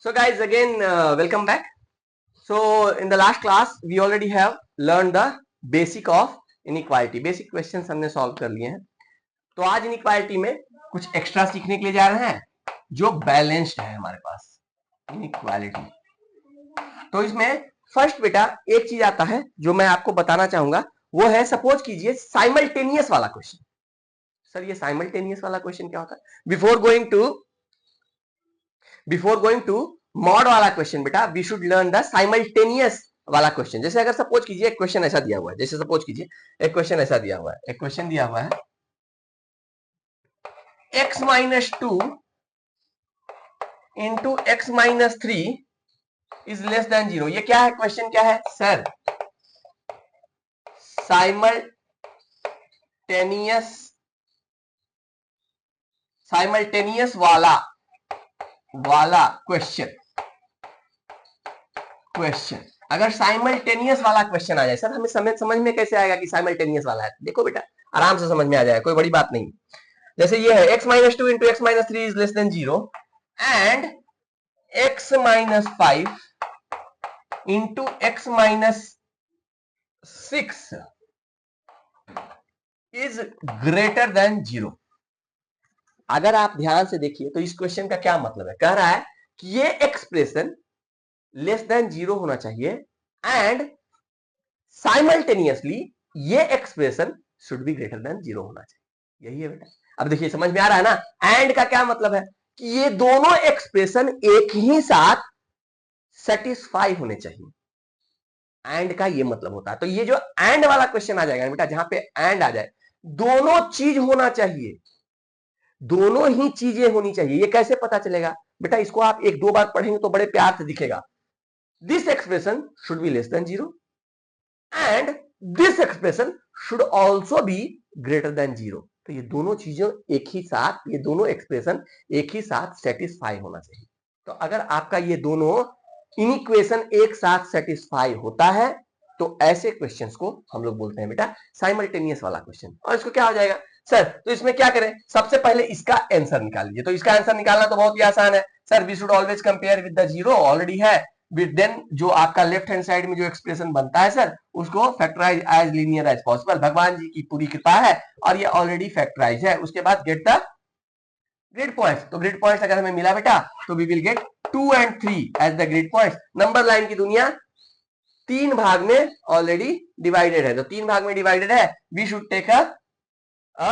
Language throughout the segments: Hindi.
So guys, again welcome back. So in the last class we already have learned the basic of inequality. Basic questions हमने solve कर लिए हैं. तो आज inequality में कुछ एक्स्ट्रा सीखने के लिए जा रहे हैं जो बैलेंस्ड है हमारे पास inequality. तो इसमें फर्स्ट बेटा एक चीज आता है जो मैं आपको बताना चाहूंगा, वो है सपोज कीजिए साइमल्टेनियस वाला क्वेश्चन. सर ये साइमल्टेनियस वाला क्वेश्चन क्या होता है? बिफोर गोइंग टू मॉड वाला क्वेश्चन बेटा we should learn the simultaneous वाला क्वेश्चन. जैसे अगर सपोज कीजिए एक क्वेश्चन ऐसा दिया हुआ है, जैसे सपोज कीजिए एक क्वेश्चन ऐसा दिया हुआ है, एक क्वेश्चन दिया हुआ है x minus 2 into x minus 3 is less than 0. ये क्या है? क्वेश्चन क्या है सर? साइमल्टेनियस वाला क्वेश्चन. अगर साइमल्टेनियस वाला क्वेश्चन आ जाए, सर हमें समझ में कैसे आएगा कि साइमल्टेनियस वाला है? देखो बेटा आराम से समझ में आ जाएगा, कोई बड़ी बात नहीं. जैसे ये है x minus 2 into x minus 3 is less than 0 and x minus 5 into x minus 6 is greater than 0. अगर आप ध्यान से देखिए तो इस क्वेश्चन का क्या मतलब है? कह रहा है कि ये एक्सप्रेशन लेस देन 0 होना चाहिए एंड साइमल्टेनियसली ये expression should be greater than 0 होना चाहिए. यही है बेटा. अब देखिए समझ में आ रहा है ना? एंड का क्या मतलब है कि ये दोनों एक्सप्रेशन एक ही साथ सेटिस्फाई होने चाहिए. एंड का ये मतलब होता है. तो ये जो एंड वाला क्वेश्चन आ जाएगा बेटा, जहां पे एंड आ जाए, दोनों चीज होना चाहिए, दोनों ही चीजें होनी चाहिए. ये कैसे पता चलेगा बेटा? इसको आप एक दो बार पढ़ेंगे तो बड़े प्यार से दिखेगा. This expression should be less than 0 and this expression should also be greater than 0. तो ये दोनों चीजें एक ही साथ, ये दोनों एक्सप्रेशन एक ही साथ सेटिस्फाई होना चाहिए. तो अगर आपका ये दोनों इनिक्वेशन एक साथ सेटिस्फाई होता है तो ऐसे क्वेश्चंस को हम लोग बोलते हैं बेटा साइमल्टेनियस वाला क्वेश्चन. और इसको क्या हो जाएगा सर? तो इसमें क्या करें? सबसे पहले इसका आंसर निकाल लीजिए. तो इसका आंसर निकालना तो बहुत ही आसान है sir. We should always compare with the zero, already है. देन जो आपका लेफ्ट हैंड साइड में जो एक्सप्रेशन बनता है सर, उसको factorise as linear as possible. भगवान जी की पूरी कृपा है और ये ऑलरेडी फैक्टराइज है. उसके बाद गेट द ग्रिड पॉइंट्स. तो ग्रिड पॉइंट्स अगर हमें मिला बेटा तो we will get 2 and 3 as the grid points. Number line की दुनिया तीन भाग में ऑलरेडी डिवाइडेड है. तो तीन भाग में डिवाइडेड है. We should take a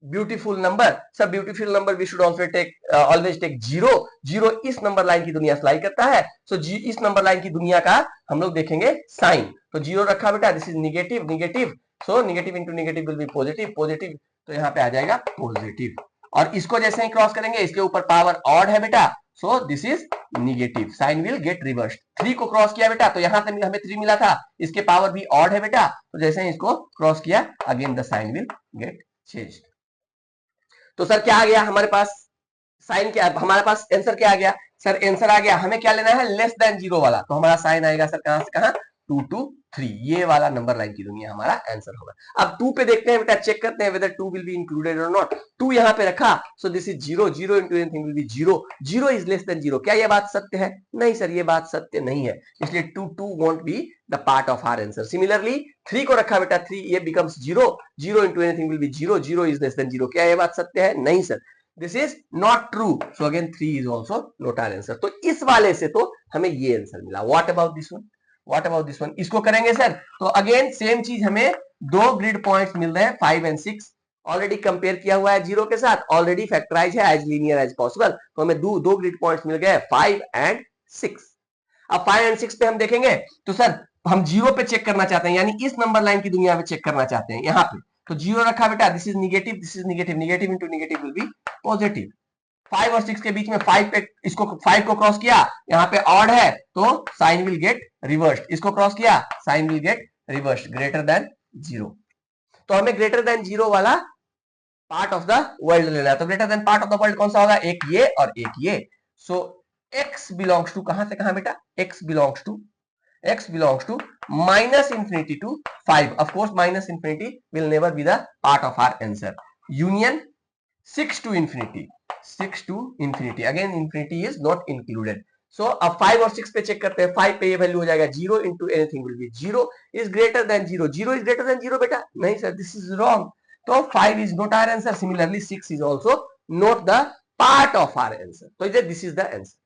beautiful number. सब beautiful number we should also take always take 0. 0 इस नंबर लाइन की दुनिया स्लाइड करता है. सो इस नंबर लाइन की दुनिया का हम लोग देखेंगे साइन. तो 0 रखा बेटा, this is negative. Negative, so negative into negative will be positive. Positive तो यहाँ पे आ जाएगा पॉजिटिव. और इसको जैसे ही क्रॉस करेंगे, इसके ऊपर पावर ऑड है बेटा, so this is negative. Sign will get reverse. 3 को क्रॉस किया बेटा तो यहां से हमें 3 मिला था, इसके पावर भी ऑड है बेटा. तो जैसे ही इसको क्रॉस किया, again the sign will get change. तो सर क्या आ गया हमारे पास? साइन क्या? हमारे पास आंसर क्या आ गया सर? आंसर आ गया, हमें क्या लेना है? लेस देन 0 वाला. तो हमारा साइन आएगा सर कहां से कहां? 2 to 3. ये वाला नंबर लाइन की दुनिया हमारा आंसर होगा. अब 2 पे देखते हैं बेटा, चेक करते हैं वेदर 2 विल बी इंक्लूडेड और नॉट. 2 यहां पे रखा, सो this is 0. 0 into anything will be 0. 0 is less than 0. क्या ये बात सत्य है? नहीं सर, ये बात सत्य नहीं है. इसलिए 2 won't be the part of our answer. Similarly 3 को रखा बेटा, 3 ये becomes 0. 0 into anything will be 0. 0 is less than 0. क्या ये बात सत्य है? नहीं sir, this is not true. So again 3 is also not our answer. तो इस वाले से तो हमें ये आंसर मिला. What about this one? What about this one? इसको करेंगे सर तो अगेन सेम चीज, हमें दो ग्रिड पॉइंट्स मिल रहे हैं 5 and 6. ऑलरेडी कंपेयर किया हुआ है 0 के साथ, ऑलरेडी फैक्टराइज है एज लीनियर एज पॉसिबल. तो हमें दो ग्रिड पॉइंट्स मिल गए 5 and 6. अब 5 and 6 पे हम देखेंगे तो सर हम 0 पे चेक करना चाहते हैं, यानी इस नंबर लाइन की दुनिया में चेक करना चाहते हैं. यहाँ पे तो 0 रखा बेटा, this is negative, this is negative. Negative into negative will be positive. 5 और 6 के बीच में 5 पे, इसको 5 को क्रॉस किया, यहाँ पे ऑड है तो साइन विल गेट रिवर्स. इसको क्रॉस किया, sign will get reverse. Greater than 0. तो हमें ग्रेटर देन 0 वाला पार्ट ऑफ द वर्ल्ड लेना है. तो greater than part of the world कौन सा होगा? एक ये और एक ये. सो x बिलोंग्स टू कहां से कहां बेटा? x belongs to minus infinity to 5. Of course minus infinity will never be the part of our answer. Union 6 to infinity. Again infinity is not included. सो अब 5 और 6 पे चेक करते हैं। 5 पे ये वैल्यू हो जाएगा 0 into anything will be 0 is greater than 0। 0 is greater than 0 बेटा, नहीं सर, दिस इज रॉन्ग। तो 5 is not our answer. Similarly 6 is also not the part of our answer. तो दिस इज द आंसर।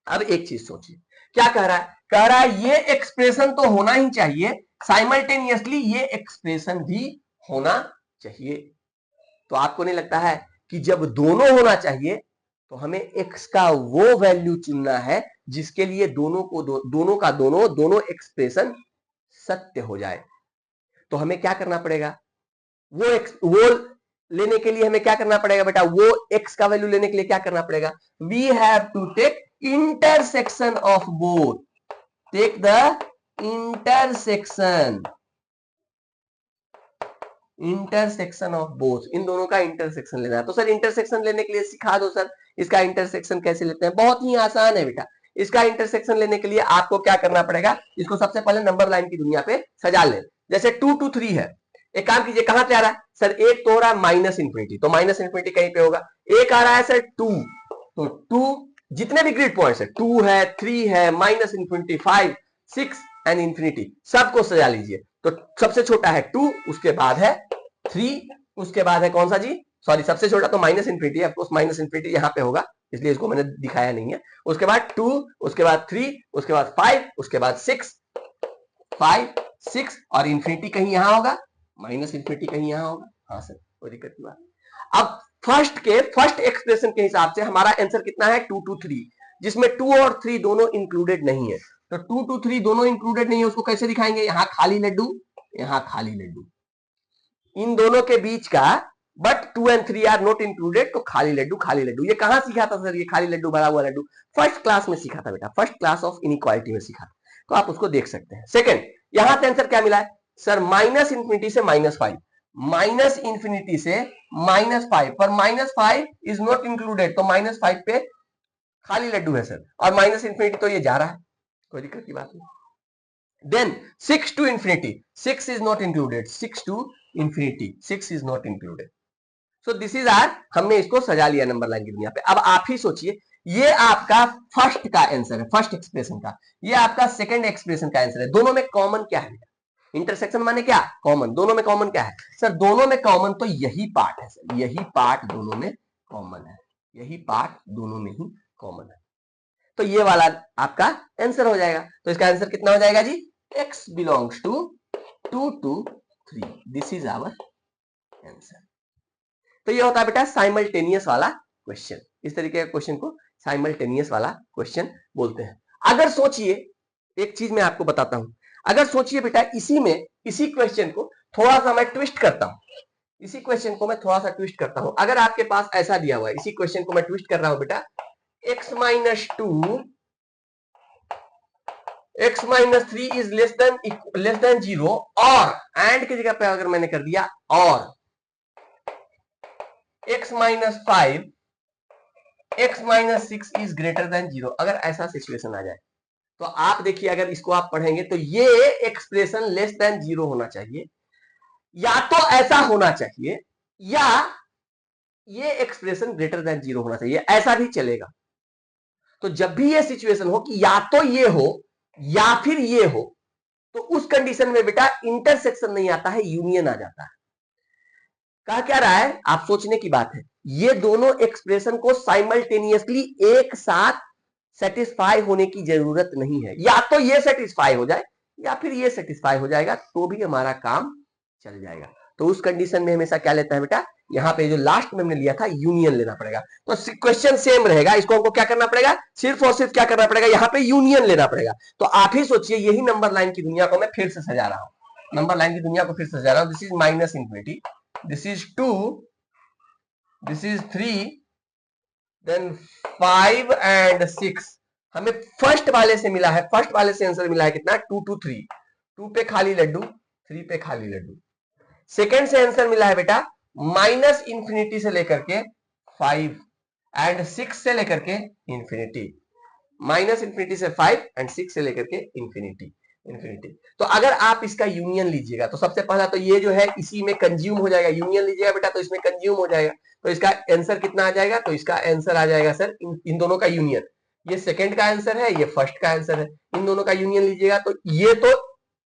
अब एक चीज सोचिए, क्या कह रहा है? कह रहा है ये एक्सप्रेशन तो होना ही चाहिए, साइमल्टेनियसली ये एक्सप्रेशन भी होना चाहिए। तो आपको नहीं लगता है कि जब दोनों होना चाहिए तो हमें x का वो वैल्यू चुनना है जिसके लिए दोनों का दोनों एक्सप्रेशन सत्य हो जाए? तो हमें क्या करना पड़ेगा? वो लेने के लिए हमें क्या करना पड़ेगा बेटा? वो x का वैल्यू लेने के लिए क्या करना पड़ेगा? We have to take intersection of both. Take the intersection of both. इन दोनों का इंटरसेक्शन लेना है। तो सर इंटरसेक्शन लेने के लिए सिखा दो सर, इसका इंटरसेक्शन कैसे लेते हैं? बहुत ही आसान है बेटा। इसका इंटरसेक्शन लेने के लिए आपको क्या करना पड़ेगा? इसको सबसे पहले नंबर लाइन की दुनिया पे सजा ले। जैसे 2 to 3 है, एक काम कीजिए, कहां पे आ रहा है सर? एक तो हो रहा है माइनस इंफिनिटी, तो माइनस इंफिनिटी कहीं पे होगा। एक आ रहा है सर 2, तो 2 जितने भी ग्रिड पॉइंट्स है, 2 है, 3 है, माइनस इंफिनिटी, 5, 6 एंड इंफिनिटी, सबको सजा लीजिए। तो सबसे छोटा है 2, उसके बाद है 3, उसके बाद है कौन सा जी? सॉरी, सबसे छोटा तो माइनस इंफिनिटी है, ऑफ कोर्स माइनस इंफिनिटी यहां पे होगा, इसलिए इसको मैंने दिखाया नहीं है। उसके बाद 2, उसके बाद 3, उसके बाद 5, उसके बाद 6, 5, 6 और इंफिनिटी कहीं यहां होगा, माइनस इंफिनिटी कहीं यहां होगा। हाँ सर, कोई दिक्कत की बात। अब फर्स्ट एक्सप्रेशन के हिसाब से हमारा आंसर कितना है? 2 to 3, जिसमें 2 और 3 दोनों इंक्लूडेड नहीं है। तो 2 to 3 दोनों इंक्लूडेड नहीं है, उसको कैसे दिखाएंगे? यहां खाली लड्डू, यहां खाली लड्डू, इन दोनों के बीच का, but 2 and 3 are not included, तो खाली लड्डू खाली लड्डू। ये कहां सीखा था सर? ये खाली लड्डू भरा हुआ लड्डू फर्स्ट क्लास में सीखा था बेटा, फर्स्ट क्लास ऑफ इनइक्वालिटी में सीखा, तो आप उसको देख सकते हैं। सेकंड, यहां से आंसर क्या मिला है सर? माइनस इंफिनिटी से -5, माइनस इंफिनिटी से -5, पर -5 इज नॉट इंक्लूडेड, तो -5 पे खाली लड्डू है सर, और माइनस इंफिनिटी तो ये जा रहा है, कोई दिक्कत की बात नहीं। Then 6 to infinity, 6 is not included, 6 to infinity, 6 is not included. So this is our, हमने इसको सजा लिया नंबर लाइन की दुनिया पे। अब आप ही सोचिए, ये आपका फर्स्ट का आंसर है, फर्स्ट एक्सप्रेशन का, ये आपका सेकंड एक्सप्रेशन का आंसर है। दोनों में कॉमन क्या है? इंटरसेक्शन माने क्या? कॉमन। दोनों में कॉमन क्या है सर? दोनों में कॉमन तो यही पार्ट है सर, यही पार्ट दोनों में कॉमन है, यही पार्ट दोनों में ही कॉमन है। तो ये वाला आपका आंसर हो जाएगा। तो इसका आंसर कितना हो जाएगा जी? x belongs to 2 to 3, this is our answer. तो ये होता है बेटा साइमल्टेनियस वाला क्वेश्चन। इस तरीके का क्वेश्चन को साइमल्टेनियस वाला क्वेश्चन बोलते हैं। अगर सोचिए, एक चीज मैं आपको बताता हूं, अगर सोचिए बेटा इसी क्वेश्चन को थोड़ा सा मैं ट्विस्ट करता हूं, इसी क्वेश्चन को मैं थोड़ा सा ट्विस्ट करता हूं। अगर आपके पास ऐसा दिया हुआ है, इसी क्वेश्चन को मैं ट्विस्ट कर रहा हूं बेटा, x minus 2, x minus 3 is less than 0, और एंड की जगह पे अगर मैंने कर दिया और x minus 5, x minus 6 is greater than 0, अगर ऐसा सिचुएशन आ जाए तो आप देखिए, अगर इसको आप पढ़ेंगे तो ये एक्सप्रेशन लेस देन 0 होना चाहिए, या तो ऐसा होना चाहिए, या ये एक्सप्रेशन ग्रेटर देन 0 होना चाहिए, ऐसा भी चलेगा। तो जब भी ये सिचुएशन हो कि या तो ये हो या फिर ये हो, तो उस कंडीशन में बेटा इंटरसेक्शन नहीं आता है, यूनियन आ जाता है। कहा क्या रहा है? आप सोचने की बात है, ये दोनों एक्सप्रेशन को साइमल्टेनियसली एक साथ सेटिस्फाई होने की जरूरत नहीं है, या तो ये सेटिस्फाई हो जाए या फिर ये सेटिस्फाई हो जाएगा, तो भी हमारा काम चल जाएगा। तो उस कंडीशन में हमेशा क्या लेता है बेटा? यहाँ पे जो लास्ट में हमने लिया था यूनियन लेना पड़ेगा। तो क्वेश्चन सेम रहेगा, इसको हमको क्या करना पड़ेगा? सिर्फ और सिर्फ क्या करना पड़ेगा? यहाँ पे यूनियन लेना पड़ेगा। तो आप ही सोचिए, यही नंबर लाइन की दुनिया को मैं फिर से सजा रहा हूं, नंबर लाइन की दुनिया को फिर से सजा रहा हूं। This is minus infinity, this is 2, this is 3, then 5 and 6। हमें फर्स्ट वाले से मिला है, फर्स्ट वाले से आंसर मिला है कितना? 2 to 3, 2 पे खाली लड्डू, 3 पे खाली लड्डू। सेकेंड से आंसर मिला है बेटा माइनस इंफिनिटी से लेकर के 5 एंड 6 से लेकर के इंफिनिटी, माइनस इंफिनिटी से 5 एंड 6 से लेकर के इंफिनिटी। तो अगर आप इसका यूनियन लीजिएगा तो सबसे पहला तो ये जो है इसी में कंज्यूम हो जाएगा, यूनियन लीजिएगा बेटा तो इसमें कंज्यूम हो जाएगा, तो इसका आंसर कितना आ जाएगा? तो इसका आंसर आ जाएगा सर इन दोनों का यूनियन, ये सेकंड का आंसर है, ये फर्स्ट का आंसर है, इन दोनों का यूनियन लीजिएगा तो ये तो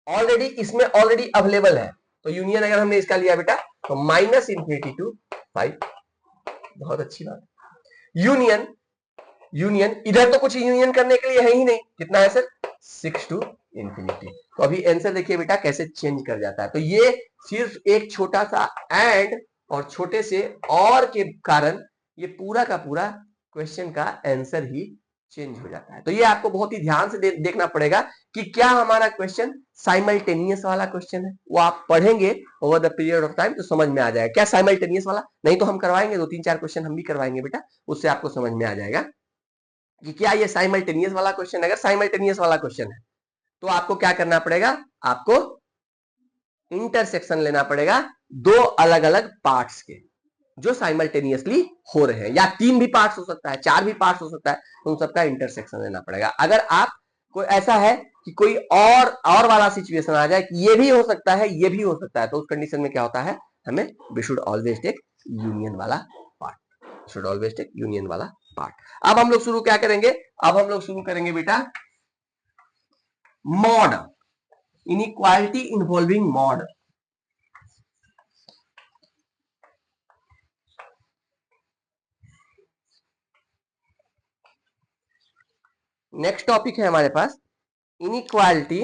ऑलरेडी इसमें ऑलरेडी अवेलेबल है, तो यूनियन अगर हमने इसका लिया बेटा तो माइनस इंफिनिटी टू 5, बहुत अच्छी बात। यूनियन यूनियन इधर तो कुछ यूनियन करने के लिए है ही नहीं, कितना है सर 6 टू इंफिनिटी। तो अभी आंसर देखिए बेटा कैसे चेंज कर जाता है। तो ये सिर्फ एक छोटा सा एंड और छोटे से और के कारण ये पूरा का पूरा क्वेश्चन का आंसर ही चेंज हो जाता है। तो ये आपको बहुत ही ध्यान से देखना पड़ेगा कि क्या हमारा क्वेश्चन साइमल्टेनियस वाला क्वेश्चन है। वो आप पढ़ेंगे over the period of time तो समझ में आ जाएगा क्या साइमल्टेनियस वाला, नहीं तो हम करवाएंगे 2-3-4 क्वेश्चन हम भी करवाएंगे बेटा, उससे आपको समझ में आ जाएगा कि क्या ये साइमल्टेनियस वाला क्वेश्चन। अगर साइमल्टेनियस वाला क्वेश्चन है तो आपको क्या करना पड़ेगा, आपको इंटरसेक्शन लेना पड़ेगा दो अलग अलग पार्ट्स के जो साइमल्टेनियसली हो रहे हैं, या 3 भी पार्ट्स हो सकता है, 4 भी पार्ट्स हो सकता है, तो उन सबका इंटरसेक्शन लेना पड़ेगा। अगर आप कोई ऐसा है कि कोई और वाला सिचुएशन आ जाए कि ये भी हो सकता है ये भी हो सकता है, तो उस कंडीशन में क्या होता है, हमें we should always take union वाला part, should always take union वाला पार्ट। अब हम लोग शुरू क्या करेंगे, अब हम लोग शुरू करेंगे बेटा mod, inequality involving mod. Next topic है हमारे पास इनइक्वालिटी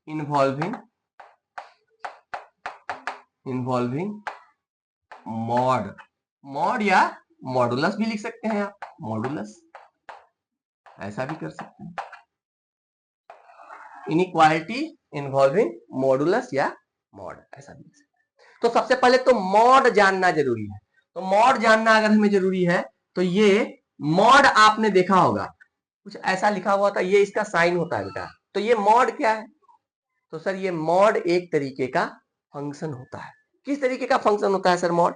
इन्वॉल्विंग मॉड। मॉड या मॉडुलस भी लिख सकते हैं आप, मॉडुलस ऐसा भी कर सकते हैं, इनइक्वालिटी इन्वॉल्विंग मॉडुलस या मॉड ऐसा भी लिख सकते हैं। तो सबसे पहले तो मॉड जानना जरूरी है। तो मॉड जानना अगर हमें जरूरी है तो ये मॉड आपने देखा होगा कुछ ऐसा लिखा हुआ था, ये इसका साइन होता है बेटा। तो ये मॉड क्या है, तो सर ये मॉड एक तरीके का फंक्शन होता है। किस तरीके का फंक्शन होता है सर मॉड,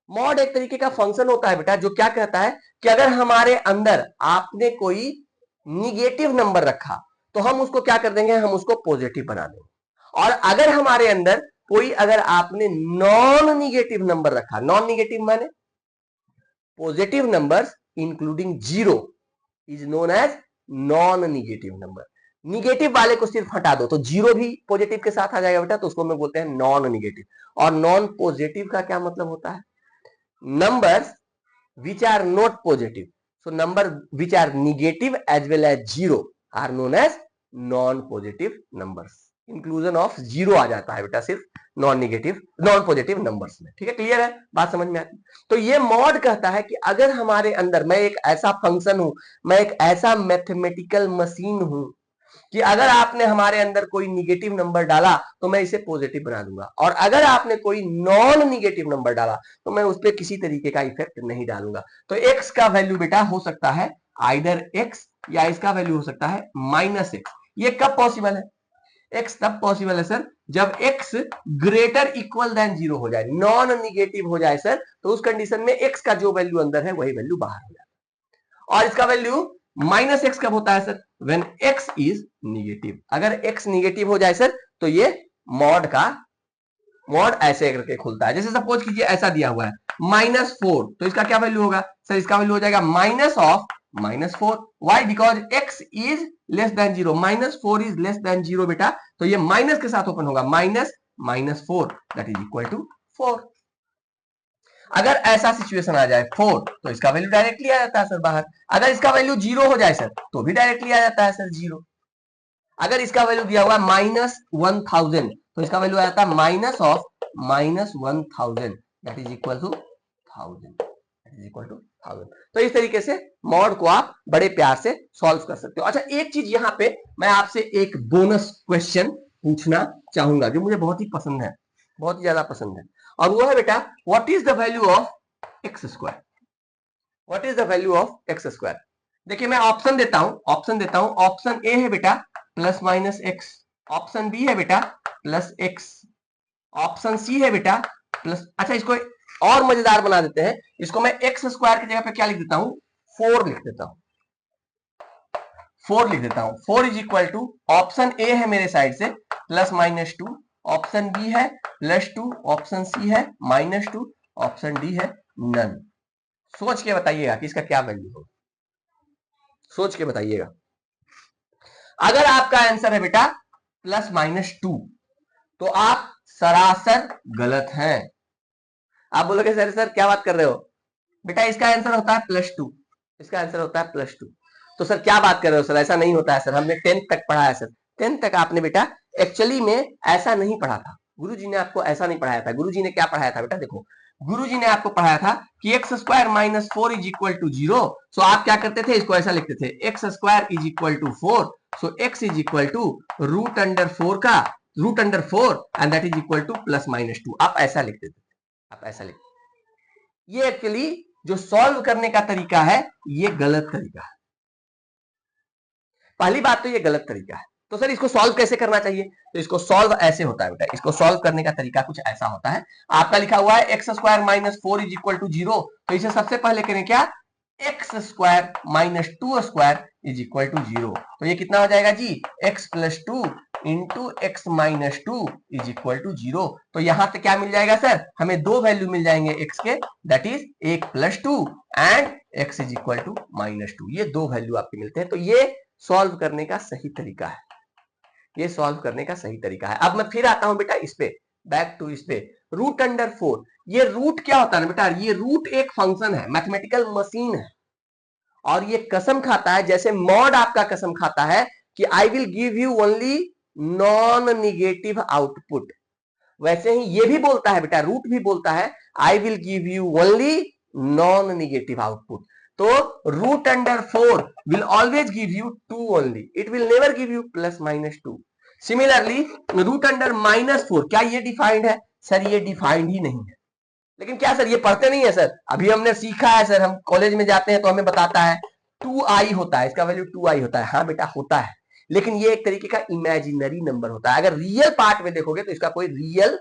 मॉड एक तरीके का फंक्शन होता है बेटा जो क्या कहता है कि अगर हमारे अंदर आपने कोई निगेटिव नंबर रखा तो हम उसको क्या कर देंगे, हम उसको पॉजिटिव बना देंगे। और अगर हमारे अंदर कोई अगर आपने नॉन निगेटिव नंबर रखा, नॉन निगेटिव माने positive numbers including zero is known as non negative number. Negative वाले को सिर्फ हटा दो तो जीरो भी पॉजिटिव के साथ आ जाएगा बेटा, तो उसको हम बोलते हैं नॉन निगेटिव। और नॉन पॉजिटिव का क्या मतलब होता है, numbers which are not positive, so number which are negative as well as zero are known as non positive numbers। Inclusion of zero आ जाता है बेटा सिर्फ non negative non positive numbers में। ठीक है, क्लियर है, बात समझ में आती है। तो ये मॉड कहता है कि अगर हमारे अंदर मैं एक ऐसा फंक्शन हूं, मैं एक ऐसा मैथमेटिकल मशीन हूं कि अगर आपने हमारे अंदर कोई निगेटिव नंबर डाला तो मैं इसे पॉजिटिव बना दूंगा, और अगर आपने कोई नॉन निगेटिव नंबर डाला तो मैं उस पर किसी तरीके का इफेक्ट नहीं डालूंगा। तो एक्स का वैल्यू बेटा हो सकता है आइदर एक्स या इसका वैल्यू हो सकता है माइनस एक्स। ये कब पॉसिबल है, एक्स तब पॉसिबल है सर जब x greater equal than zero हो जाए, नॉन निगेटिव हो जाए सर, तो उस कंडीशन में एक्स का जो वैल्यू अंदर है वही वैल्यू बाहर हो जाए। और इसका वैल्यू माइनस एक्स कब होता है sir, when x is negative. अगर एक्स निगेटिव हो जाए सर तो ये मॉड का मॉड ऐसे करके खुलता है। जैसे सपोज कीजिए ऐसा दिया हुआ है -4, तो इसका क्या वैल्यू होगा सर, इसका वैल्यू हो जाएगा minus of -4। Why, because x is less than zero, -4 is less than zero बेटा, तो ये माइनस के साथ ओपन होगा, -4 दैट इज इक्वल टू 4। अगर ऐसा सिचुएशन आ जाए 4 तो इसका वैल्यू डायरेक्टली आ जाता है सर बाहर। अगर इसका वैल्यू 0 हो जाए सर तो भी डायरेक्टली आ जाता है सर 0। अगर इसका वैल्यू दिया हुआ है -1000 तो इसका वैल्यू आ जाता है minus of -1000 that is equal to 1000। तो इस तरीके से मॉड को आप बड़े प्यार से सॉल्व कर सकते हो। अच्छा, एक चीज यहां पे मैं आपसे एक बोनस क्वेश्चन पूछना चाहूंगा जो मुझे बहुत ही पसंद है, बहुत ही ज्यादा पसंद है, और वो है बेटा what is the value of X square, what is the value of X square. देखिए मैं ऑप्शन देता हूं, ऑप्शन ए है बेटा plus minus X, option B है बेटा प्लस एक्स, ऑप्शन सी है बेटा प्लस, अच्छा इसको और मजेदार बना देते हैं, इसको मैं एक्स स्क्वायर की जगह पे क्या लिख देता हूं, 4 लिख देता हूं, 4 लिख देता हूं। 4 is equal to option A है मेरे साइड से प्लस माइनस 2, ऑप्शन बी है +2, ऑप्शन सी है -2, ऑप्शन डी है नन। सोच के बताइएगा कि इसका क्या वैल्यू होगा, सोच के बताइएगा। अगर आपका आंसर है बेटा +-2 तो आप सरासर गलत हैं। आप बोलोगे सर सर क्या बात कर रहे हो बेटा, इसका आंसर होता है +2, इसका आंसर होता है +2। तो सर क्या बात कर रहे हो सर, ऐसा नहीं होता है सर, हमने 10th तक पढ़ा है सर। 10th तक आपने बेटा एक्चुअली में ऐसा नहीं पढ़ा था, गुरुजी ने आपको ऐसा नहीं पढ़ाया था। गुरुजी ने क्या पढ़ाया था बेटा, देखो गुरुजी ने आपको पढ़ाया था कि x² - 4 = 0। सो आप क्या करते थे, इसको ऐसा लिखते थे x² = 4, सो x = √4 का √4 and that is equal to +-2। आप ऐसा लिखते थे, आप ऐसा लिखते। ये एक्चुअली जो सॉल्व करने का तरीका है ये गलत तरीका है। पहली बात तो ये गलत तरीका है। तो सर इसको सॉल्व कैसे करना चाहिए, तो इसको सॉल्व ऐसे होता है बेटा, इसको सॉल्व करने का तरीका कुछ ऐसा होता है। आपका लिखा हुआ है x² - 4 = 0, तो इसे सबसे पहले करें क्या, x² - 2² = 0। तो ये कितना हो जाएगा जी, x + 2 × x - 2 = 0। तो यहां से क्या मिल जाएगा सर, हमें दो वैल्यू मिल जाएंगे x के, दैट इज 1 + 2 एंड x = -2। ये दो वैल्यू आपके मिलते हैं। तो ये सॉल्व करने का सही तरीका है, ये सॉल्व करने का सही तरीका है। अब मैं फिर आता हूं बेटा इस पे, बैक टू इस पे, √4। ये रूट क्या होता है ना बेटा, ये रूट एक फंक्शन है, मैथमेटिकल मशीन है, और ये कसम खाता है, जैसे मॉड आपका कसम खाता है कि I will give you only non negative output, वैसे ही ये भी बोलता है बेटा, रूट भी बोलता है I will give you only non negative output. तो √4 will always give you 2 only, it will never give you +-2। Similarly √-4 क्या ये डिफाइंड है, सर ये डिफाइंड ही नहीं है। लेकिन क्या सर ये पढ़ते नहीं है सर, अभी हमने सीखा है सर, हम कॉलेज में जाते हैं तो हमें बताता है 2i होता है, इसका वैल्यू 2i होता है। हाँ बेटा होता है, लेकिन ये एक तरीके का इमेजिनरी नंबर होता है। अगर रियल पार्ट में देखोगे तो इसका कोई रियल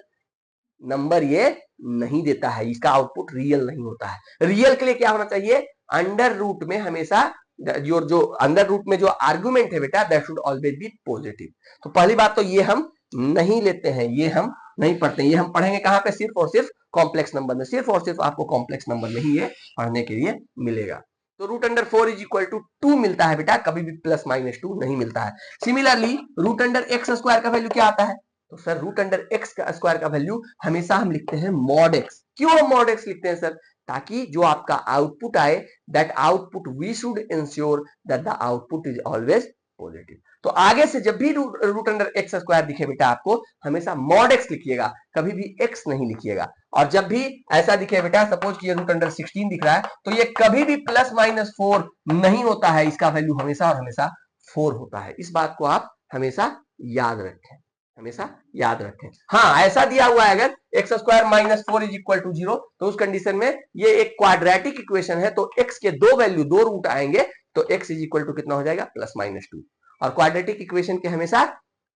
नंबर ये नहीं देता है, इसका आउटपुट रियल नहीं होता है। रियल के लिए क्या होना चाहिए, अंडर रूट में हमेशा जो अंडर रूट में जो आर्गुमेंट है बेटा, that should always be positive. तो पहली बात तो ये हम नहीं लेते हैं, ये हम नहीं पढ़ते हैं, ये हम पढ़ेंगे कहां पे, सिर्फ और सिर्फ कॉम्प्लेक्स नंबर में, सिर्फ और सिर्फ आपको कॉम्प्लेक्स नंबर में ही ये पढ़ने के लिए मिलेगा। तो √4 = 2 मिलता है बेटा, कभी भी +-2 नहीं मिलता है। सिमिलरली √x² का वैल्यू क्या आता है, तो सर √x² का वैल्यू हमेशा हम लिखते हैं mod x। क्यों हम mod x लिखते हैं सर, ताकि जो आपका आउटपुट आए, that output we should ensure that the output is always positive. तो आगे से जब भी √x² दिखे बेटा आपको, हमेशा mod x लिखिएगा, कभी भी x नहीं लिखिएगा। और जब भी ऐसा दिखे बेटा, सपोज कि ये √16 दिख रहा है, तो ये कभी भी +-4 नहीं होता है, इसका वैल्यू हमेशा और हमेशा 4 होता है। इस बात को आप हमेशा याद रखें, हमेशा याद रखें। हाँ ऐसा दिया हुआ है अगर x² - 4 = 0, तो उस कंडीशन में ये एक क्वाड्रेटिक इक्वेशन है, तो x के दो वैल्यू, दो रूट आएंगे, तो x = कितना हो जाएगा, +-2। और क्वाड्रेटिक इक्वेशन के हमेशा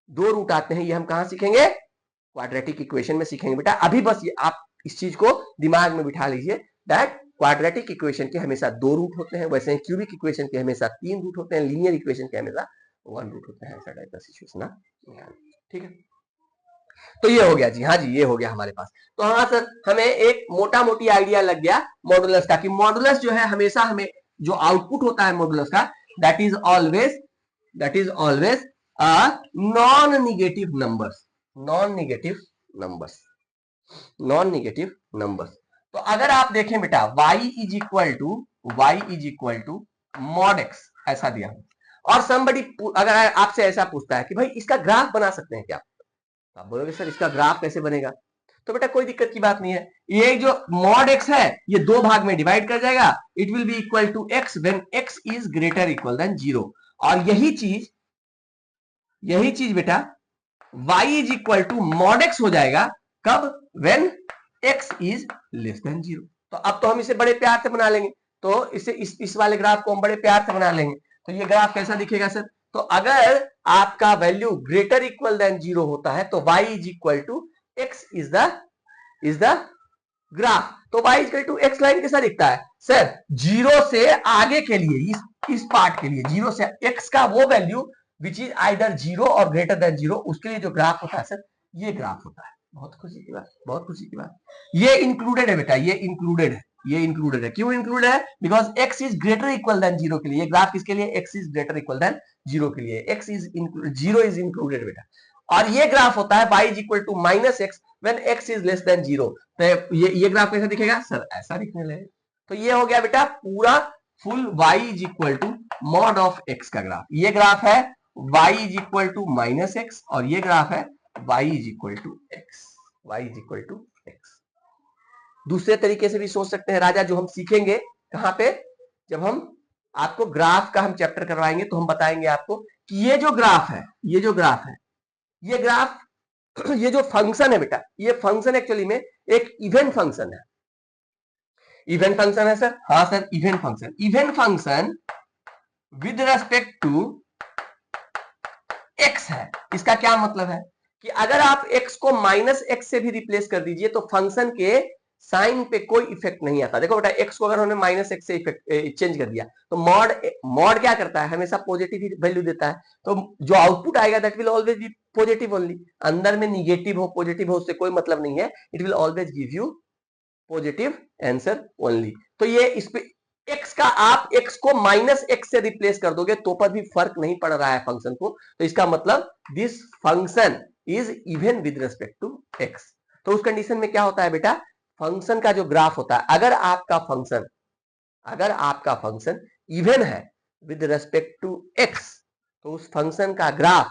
दो रूट आते हैं, ये हम कहां सीखेंगे, क्वाड्रेटिक इक्वेशन में सीखेंगे बेटा। अभी बस ये आप इस चीज को दिमाग में बिठा लीजिए, दैट क्वाड्रेटिक इक्वेशन के हमेशा दो रूट होते हैं, वैसे क्यूबिक इक्वेशन के हमेशा 3 रूट होते हैं, लीनियर इक्वेशन के हमेशा 1 रूट होते हैं। ऐसा टाइप का सिचुएशन है, ठीक है। तो ये हो गया जी, हाँ जी ये हो गया हमारे पास। तो हाँ सर, हमें एक मोटा मोटी आइडिया लग गया मॉडुलस का, कि मॉडुलस जो है हमेशा हमें जो आउटपुट होता है मॉडुलस का, that is always non negative numbers, non negative numbers, non negative numbers. तो अगर आप देखें बेटा y = mod x ऐसा दिया, और somebody अगर आपसे ऐसा पूछता है कि भाई इसका ग्राफ बना सकते हैं क्या, आप बोलोगे सर इसका ग्राफ कैसे बनेगा, तो बेटा कोई दिक्कत की बात नहीं है। ये जो mod x है ये दो भाग में डिवाइड कर जाएगा, it will be equal to x when x is greater equal than 0। और यही चीज बेटा y = mod x हो जाएगा कब, when x is less than 0। तो अब तो हम इसे बड़े प्यार से बना लेंगे, तो इसे इस वाले ग्राफ को हम बड़े प्यार से बना लेंगे। तो ये ग्राफ कैसा दिखेगा सर, तो अगर आपका वैल्यू ग्रेटर इक्वल देन 0 होता है तो y = x is the graph. तो y = x लाइन कैसा दिखता है सर, 0 से आगे के लिए, इस पार्ट के लिए 0 से x का वो वैल्यू विच इज आइदर 0 और ग्रेटर देन 0, उसके लिए जो ग्राफ होता है सर ये ग्राफ होता है। बहुत खुशी की बात, बहुत खुशी की बात। ये इंक्लूडेड है बेटा, ये इंक्लूडेड है, ये इंक्लूडेड है। क्यों इंक्लूडेड है? Because x is greater equal than zero के लिए। ग्राफ किसके लिए? X is greater equal than zero के लिए। X is zero is included बेटा। और ये ग्राफ होता है y is equal to minus x when x is less than zero. तो ये ग्राफ कैसा दिखेगा सर? ऐसा दिखने लगेगा। तो ये हो गया बेटा पूरा full y is equal to mod of x का ग्राफ। ये ग्राफ है y is equal to minus x और ये ग्राफ है y is equal to x. y is equal to x. दूसरे तरीके से भी सोच सकते हैं राजा, जो हम सीखेंगे कहां पे, जब हम आपको ग्राफ का हम चैप्टर करवाएंगे तो हम बताएंगे आपको कि ये जो ग्राफ है, ये जो ग्राफ है, ये ग्राफ, ये जो फंक्शन है बेटा, ये फंक्शन एक्चुअली में एक इवेंट फंक्शन है। इवेंट फंक्शन है सर? हाँ sir, even function. Even function with respect to x है। इसका क्या मतलब है कि अगर आप एक्स को माइनस एक्स से भी रिप्लेस कर दीजिए तो फंक्शन के साइन पे कोई इफेक्ट नहीं आता। देखो बेटा, एक्स को अगर हमने माइनस एक्स से इफेक्ट चेंज कर दिया तो मॉड क्या करता है? हमेशा पॉजिटिव ही वैल्यू देता है। तो जो आउटपुट आएगा that will always B positive only. अंदर में निगेटिव हो पॉजिटिव हो उससे कोई मतलब नहीं है। It will always give you positive answer only. तो ये इस पे एक्स का, आप एक्स को माइनस एक्स से रिप्लेस कर दोगे तो पर भी फर्क नहीं पड़ रहा है फंक्शन को। तो इसका मतलब this function is even with respect to x. तो उस कंडीशन में क्या होता है बेटा, फंक्शन का जो ग्राफ होता है, अगर आपका फंक्शन इवन है विद रेस्पेक्ट टू एक्स तो उस फंक्शन का ग्राफ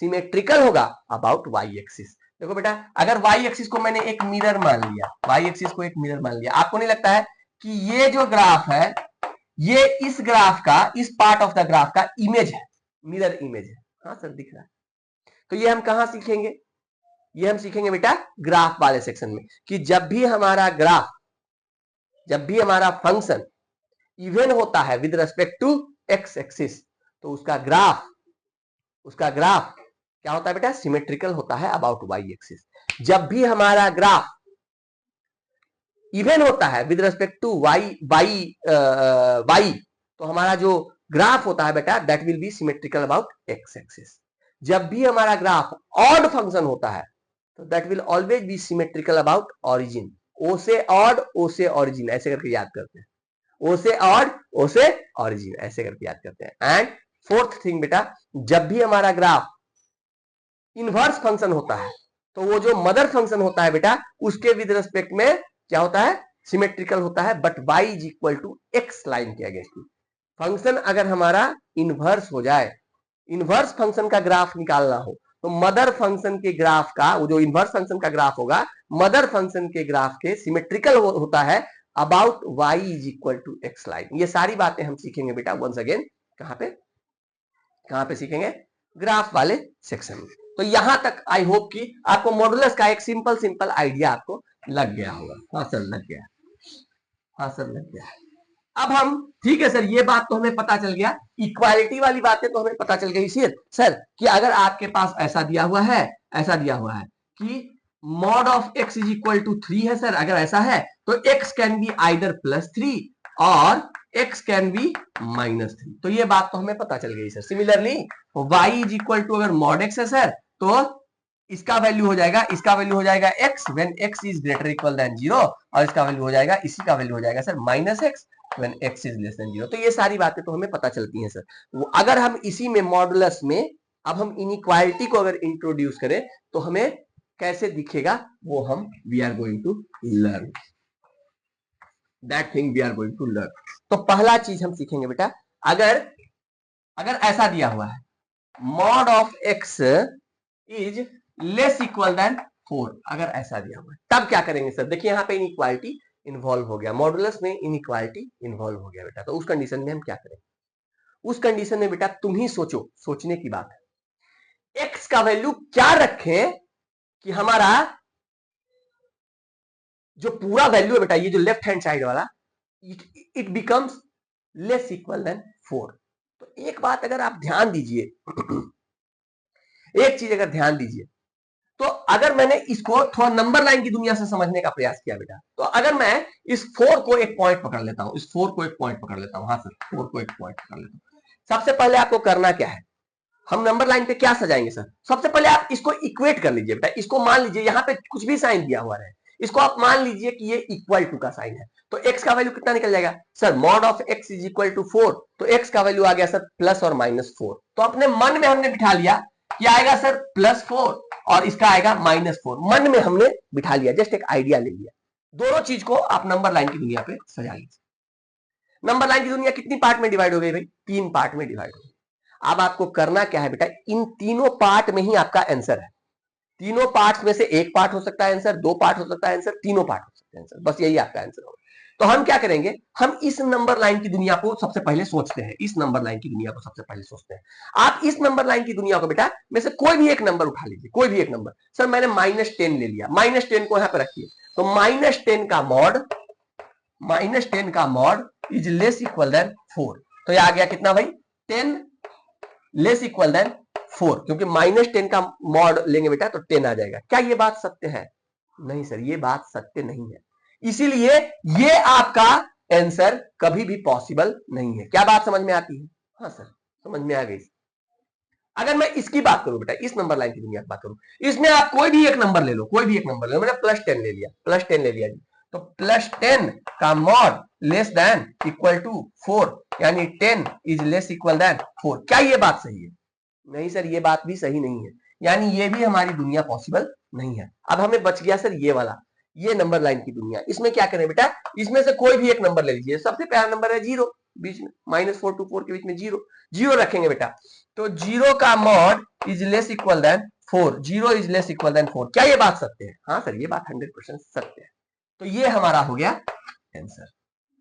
सिमेट्रिकल होगा अबाउट वाई एक्सिस। देखो बेटा, अगर वाई एक्सिस को मैंने एक मिरर मान लिया, वाई एक्सिस को एक मिरर मान लिया, आपको नहीं लगता है कि ये जो ग्राफ है ये इस ग्राफ का, इस पार्ट ऑफ द ग्राफ का इमेज है, मिरर इमेज है? हाँ सर, दिख रहा है। तो ये हम कहां सीखेंगे? ये हम सीखेंगे बेटा ग्राफ वाले सेक्शन में, कि जब भी हमारा ग्राफ, जब भी हमारा फंक्शन इवन होता है with respect to x axis तो उसका ग्राफ क्या होता है बेटा? सिमेट्रिकल होता है अबाउट वाई एक्सिस। जब भी हमारा ग्राफ इवन होता है विद रेस्पेक्ट टू वाई तो हमारा जो ग्राफ होता है बेटा that will be symmetrical about X axis. जब भी हमारा ग्राफ ऑड फंक्शन होता है तो that will always be symmetrical about origin. O से ऑड, ओ से ऑरिजिन, ऐसे करके याद करते हैं। ओ से ऑड, ओ से ऑरिजिन, ऐसे करके याद करते हैं। एंड फोर्थ थिंग बेटा, जब भी हमारा ग्राफ इनवर्स फंक्शन होता है तो वो जो मदर फंक्शन होता है बेटा उसके विद रेस्पेक्ट में क्या होता है? सिमेट्रिकल होता है, but y is equal to x line के अगेंस्ट। फंक्शन अगर हमारा इनवर्स हो जाए, इनवर्स फंक्शन का ग्राफ निकालना हो तो मदर फंक्शन के ग्राफ का, वो जो इनवर्स फंक्शन का ग्राफ होगा मदर फंक्शन के ग्राफ के सिमेट्रिकल होता है about y is equal to x line. ये सारी बातें हम सीखेंगे बेटा वंस अगेन कहां पे सीखेंगे? ग्राफ वाले सेक्शन में। तो यहां तक आई होप कि आपको मॉडुलस का एक सिंपल आइडिया आपको लग गया होगा। हाँ सर लग गया, हाँ सर लग गया। अब हम, ठीक है सर, ये बात तो हमें पता चल गया, इक्वालिटी वाली बातें तो हमें पता चल गई सर कि अगर आपके पास ऐसा दिया हुआ है कि mod of x is equal to 3 है सर, अगर ऐसा है तो x कैन बी आइदर +3 और x कैन बी -3। तो ये बात तो हमें पता चल गई sir. Similarly y is equal to, अगर मॉड x है सर तो इसका वैल्यू हो जाएगा x when x is greater equal than 0 और इसका वैल्यू हो जाएगा, इसी का वैल्यू हो जाएगा sir -x when x is less than 0। तो ये सारी बातें तो हमें पता चलती हैं सर। अगर हम इसी में मॉडुलस में अब हम इनइक्वालिटी को अगर इंट्रोड्यूस करें तो हमें कैसे दिखेगा वो हम we are going to learn that thing, we are going to learn. तो पहला चीज हम सीखेंगे बेटा, अगर ऐसा दिया हुआ है mod of x is less equal than 4, अगर ऐसा दिया हुआ है तब क्या करेंगे सर? देखिए यहाँ पे इनइक्वालिटी इन्वॉल्व हो गया, मॉडुलस में इनइक्वालिटी इन्वॉल्व हो गया बेटा। तो उस कंडीशन में हम क्या करेंगे? उस कंडीशन में बेटा तुम ही सोचो, सोचने की बात है। x का वैल्यू क्या रखें कि हमारा जो पूरा वैल्यू है बेटा, ये जो लेफ्ट हैंड साइड वाला, it becomes less equal than 4। तो एक बात अगर आप ध्यान दीजिए, एक चीज अगर ध्यान दीजिए, तो अगर मैंने इसको थोड़ा नंबर लाइन की दुनिया से समझने का प्रयास किया बेटा, तो अगर मैं इस 4 को एक पॉइंट पकड़ लेता हूं, हाँ सर 4 को एक पॉइंट पकड़ लेता हूं। सबसे पहले आपको करना क्या है? हम नंबर लाइन पे क्या सजाएंगे सर? सबसे पहले आप इसको इक्वेट कर लीजिए बेटा, इसको मान लीजिए यहाँ पे कुछ भी साइन दिया हुआ है, इसको आप मान लीजिए कि ये इक्वल टू का साइन है, तो x का वैल्यू कितना निकल जाएगा sir? Mod of x is equal to 4, तो x का वैल्यू आ गया सर प्लस और -4। तो अपने मन में हमने बिठा लिया कि आएगा सर +4 और इसका आएगा -4, मन में हमने बिठा लिया, जस्ट एक आइडिया ले लिया। दोनों चीज को आप नंबर लाइन की दुनिया पे सजा लीजिए। नंबर लाइन की दुनिया कितनी पार्ट में डिवाइड हो गई भाई? 3 पार्ट में डिवाइड हो गई। अब आपको करना क्या है बेटा, इन तीनों पार्ट में ही आपका आंसर है। तीनों पार्ट्स में से एक पार्ट हो सकता है आंसर, 2 पार्ट हो सकता है आंसर, तीनों पार्ट हो सकते हैं आंसर, बस यही आपका आंसर होगा। तो हम क्या करेंगे, हम इस नंबर लाइन की दुनिया को सबसे पहले सोचते हैं, इस नंबर लाइन की दुनिया को सबसे पहले सोचते हैं। आप इस नंबर लाइन की दुनिया को बेटा में से कोई भी एक नंबर उठा लीजिए, कोई भी एक नंबर। सर मैंने -10 ले लिया, -10 को यहां पर रखिए, तो -10 का mod is less equal than 4, तो ये आ गया कितना भाई? 10 लेस इक्वल देन 4, क्योंकि -10 का मॉड लेंगे बेटा तो 10 आ जाएगा। क्या ये बात सत्य है? नहीं सर, ये बात सत्य नहीं है, इसीलिए ये आपका आंसर कभी भी पॉसिबल नहीं है। क्या बात समझ में आती है? हाँ सर समझ में आ गई। अगर मैं इसकी बात करूं बेटा, इस नंबर लाइन की दुनिया की बात करूं, इसमें आप कोई भी एक नंबर ले लो, कोई भी एक नंबर ले लो। मैंने +10 ले लिया, +10 ले लिया जी, तो +10 का mod less than equal to 4, यानी 10 इज लेस इक्वल देन 4। क्या ये बात सही है? नहीं सर, ये बात भी सही नहीं है, यानी ये भी हमारी दुनिया पॉसिबल नहीं है। अब हमें बच गया सर ये वाला, ये नंबर लाइन की दुनिया। इसमें क्या करें बेटा, इसमें से कोई भी एक नंबर ले लीजिए। सबसे पहला नंबर है 0, बीच में -4 to 4 के बीच में 0 रखेंगे बेटा, तो 0 का mod is less equal than 4, 0 is less equal than 4। क्या ये बात सत्य है? हाँ सर, ये बात 100% सत्य है। तो ये हमारा हो गया आंसर,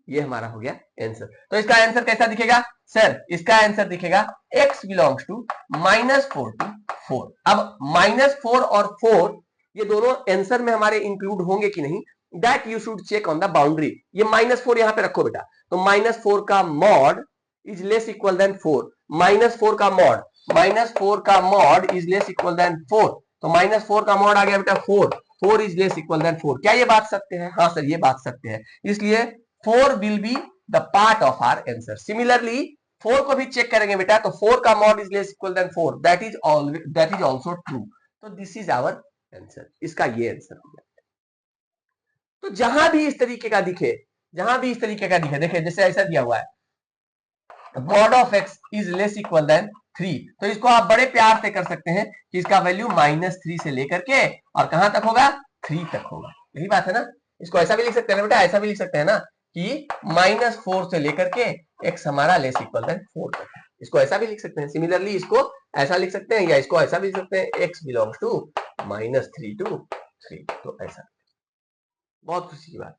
ये हमारा हो गया आंसर। तो इसका आंसर कैसा दिखेगा सर? इसका आंसर दिखेगा x बिलोंग्स टू -4 to 4। अब -4 और 4 ये दोनों आंसर में हमारे इंक्लूड होंगे कि नहीं, that you should check on the boundary. ये -4 यहां पे रखो बेटा, तो -4 का mod is less equal than 4, -4 का mod is less equal than 4, तो -4 का मॉड आ गया बेटा 4 इज लेस इक्वल देन 4। क्या ये बात सत्य है? हाँ सर, ये बात सत्य है, इसलिए 4 will be the part of our answer. Similarly 4 को भी चेक करेंगे बेटा, तो 4 का mod is less equal than 4, that is also true. तो दिस इज आवर आंसर, इसका ये आंसर हो गया। तो जहां भी इस तरीके का दिखे, देखिए जैसे ऐसा दिया हुआ है, mod of x is less equal than 3, तो इसको आप बड़े प्यार से कर सकते हैं कि इसका वैल्यू -3 से लेकर के और कहां तक होगा? 3 तक होगा। यही बात है ना? इसको ऐसा भी लिख सकते हैं बेटा, ऐसा भी लिख सकते हैं ना कि -4 से लेकर के x हमारा लेस इक्वल देन 4 तक है। इसको ऐसा भी लिख सकते हैं। सिमिलरली इसको ऐसा लिख सकते हैं, या इसको ऐसा भी लिख सकते हैं, x बिलोंग्स टू -3 to 3, तो ऐसा। बहुत खुशी की बात,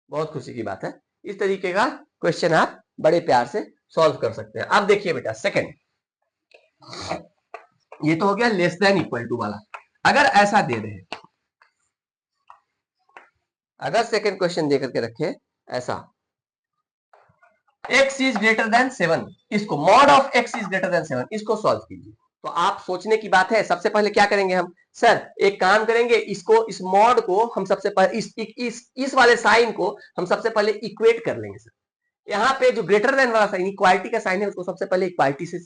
बहुत खुशी की बात है। इस तरीके का क्वेश्चन आप बड़े प्यार से सॉल्व कर सकते हैं। अब देखिए बेटा सेकंड, ये तो हो गया लेस देन इक्वल टू वाला। अगर ऐसा दे रहे, अगर सेकंड क्वेश्चन दे करके रखे ऐसा, x इज ग्रेटर देन 7, इसको mod of x is greater than 7, इसको सॉल्व कीजिए। तो आप सोचने की बात है, सबसे पहले क्या करेंगे हम? सर एक काम करेंगे, इसको, इस मॉड को हम सबसे पहले इस वाले साइन को हम सबसे पहले इक्वेट कर लेंगे सर। यहाँ पे जो ग्रेटर देन वाला साइन, इक्वालिटी का साइन है, उसको सबसे पहले इक्वालिटी से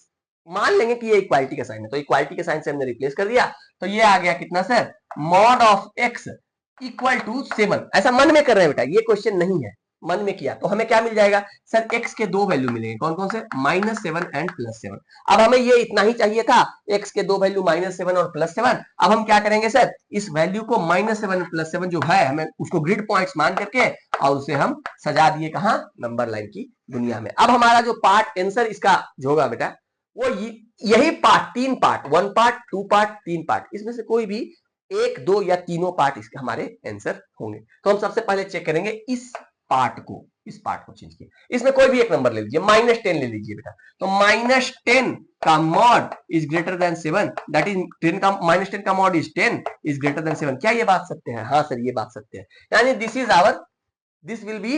मान लेंगे कि ये इक्वालिटी का साइन है, तो इक्वालिटी के साइन से हमने रिप्लेस कर दिया, तो ये आ गया कितना sir? Mod of x equal to 7। ऐसा मन में कर रहे हैं बेटा, ये क्वेश्चन नहीं है, मन में किया तो हमें क्या मिल जाएगा सर? x के 2 वैल्यू मिलेंगे, कौन कौन से? -7 एंड +7। अब हमें ये इतना ही चाहिए था, x के 2 वैल्यू -7 और +7। अब हम क्या करेंगे सर? इस वैल्यू को -7 +7 जो है, हमें उसको ग्रिड पॉइंट्स मान करके और उसे हम सजा दिए कहां? नंबर लाइन की दुनिया में। अब हमारा जो पार्ट आंसर इसका जो होगा बेटा, वो यही part, 3 part, 1 part, 2 part, 3 part, इसमें से कोई भी 1, 2 या तीनों पार्ट इसके हमारे आंसर होंगे। तो हम सबसे पहले चेक करेंगे इस पार्ट को चेंज किया। इसमें कोई भी एक नंबर ले लीजिए, -10 ले लीजिए बेटा, तो -10 का mod is greater than 7, that is -10 का mod is 10 is greater than 7। क्या ये बात सत्य है? हाँ सर, ये बात सत्य है, यानी this will be